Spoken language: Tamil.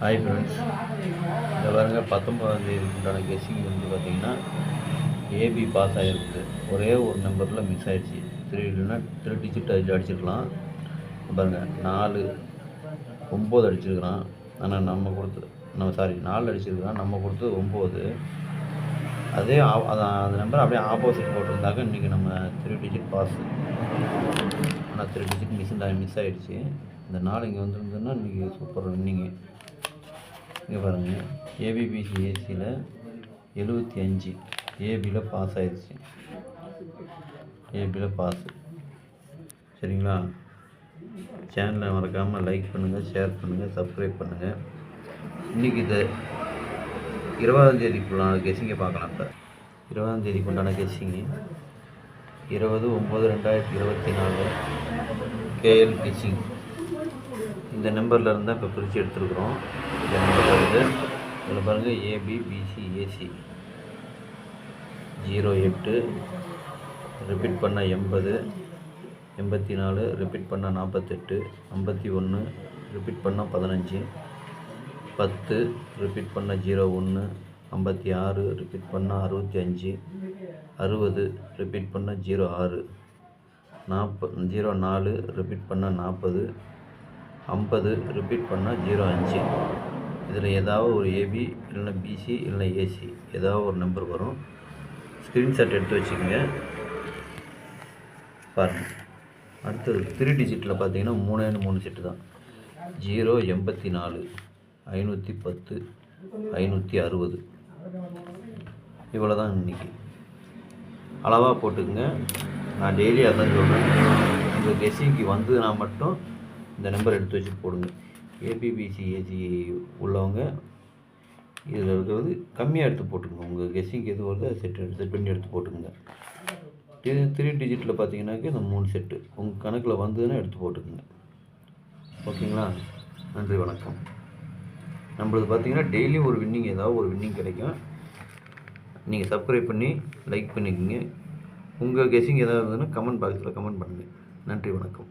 ஹாய் ஃப்ரெண்ட்ஸ், இந்த பாருங்க 19ஆம் தேதிக்கு உண்டான கெஸ்ஸிங் வந்து பார்த்திங்கன்னா ஏபி பாஸ் ஆகிருக்குது. ஒரே ஒரு நம்பரில் மிஸ் ஆகிடுச்சு. 3 இல்லைன்னா 3 டிஜிட் அடிச்சிருக்கலாம். பாருங்கள் 4 9 அடிச்சிருக்கிறான். ஆனால் நம்ம கொடுத்து 4 அடிச்சிருக்கிறான். நம்ம கொடுத்தது 9. அதே அந்த நம்பர் அப்படியே ஆப்போசிட் போட்டிருந்தாக்க இன்றைக்கி நம்ம 3 டிஜிட் பாஸ். ஆனால் 3 டிஜிட் மிஸ் ஆகிடுச்சு. இந்த 4 இங்கே வந்துருந்ததுன்னா இன்றைக்கி சூப்பர் வின்னிங்கு. இங்கே பாருங்கள், ஏபிபிசி ஏசியில் 75 ஏபியில் பாஸ் ஆயிடுச்சு. ஏபியில் பாஸ். சரிங்களா? சேனலை மறக்காமல் லைக் பண்ணுங்கள், ஷேர் பண்ணுங்கள், சப்ஸ்கிரைப் பண்ணுங்கள். இன்றைக்கி இது 20ஆம் தேதிக்குள்ளான கெஸ்ஸிங்கை பார்க்கலாம். இப்போ 20ஆம் தேதிக்கு உண்டான கெஸ்ஸிங்கு 20/9/2024 கேஎல் கெஸ்ஸிங். இந்த நம்பரில் இருந்தால் இப்போ பிரித்து எடுத்துருக்குறோம். இந்த நம்பரில் வந்து இதில் பாருங்கள், ஏபிபிசி ஏசி 08 ரிப்பீட் பண்ணால் 80, 84 ரிப்பீட் பண்ணால் 48, 51 ரிப்பீட் பண்ணால் 15, 10 ரிப்பீட் பண்ணால் 01, 56 ரிப்பீட் பண்ணால் 65, 60 ரிப்பீட் பண்ணால் 06, 04 ரிப்பீட் பண்ணால் 40, 50 ரிப்பீட் பண்ணால் 05. இதில் ஏதாவது ஒரு ஏபி இல்லைன்னா பிசி இல்லைன்னா ஏசி ஏதாவது ஒரு நம்பர் வரும். ஸ்க்ரீன்ஷாட் எடுத்து வச்சுக்கோங்க. பாருங்கள். அடுத்தது 3 டிஜிட்டில் பார்த்தீங்கன்னா 3 செட்டு தான். 084 510 560 இவ்வளோ தான். இன்றைக்கி அளவாக போட்டுக்குங்க. நான் டெய்லி அதான் சொல்கிறேன். உங்கள் கெஸ்ஸிங்க்கு வந்ததுனா மட்டும் இந்த நம்பர் எடுத்து வச்சு போடுங்க. ஏபிபிசி ஏசி உள்ளவங்க இதில் இருக்கிறது கம்மியாக எடுத்து போட்டுக்கோங்க. உங்கள் கெஸ்ஸிங்க்கு எது வருதோ செட் பண்ணி எடுத்து போட்டுக்கோங்க. இது 3 டிஜிட்டில் பார்த்தீங்கன்னாக்க இந்த 3 செட்டு உங்கள் கணக்கில் வந்ததுன்னா எடுத்து போட்டுக்கோங்க. ஓகேங்களா? நன்றி, வணக்கம். நம்மளது பார்த்தீங்கன்னா டெய்லி ஒரு வின்னிங், ஏதாவது ஒரு வின்னிங் கிடைக்கும். நீங்கள் சப்ஸ்கிரைப் பண்ணி லைக் பண்ணிக்கோங்க. உங்கள் கெஸ்ஸிங் ஏதாவது இருந்ததுன்னா கமெண்ட் பாக்ஸில் கமெண்ட் பண்ணுங்கள். நன்றி, வணக்கம்.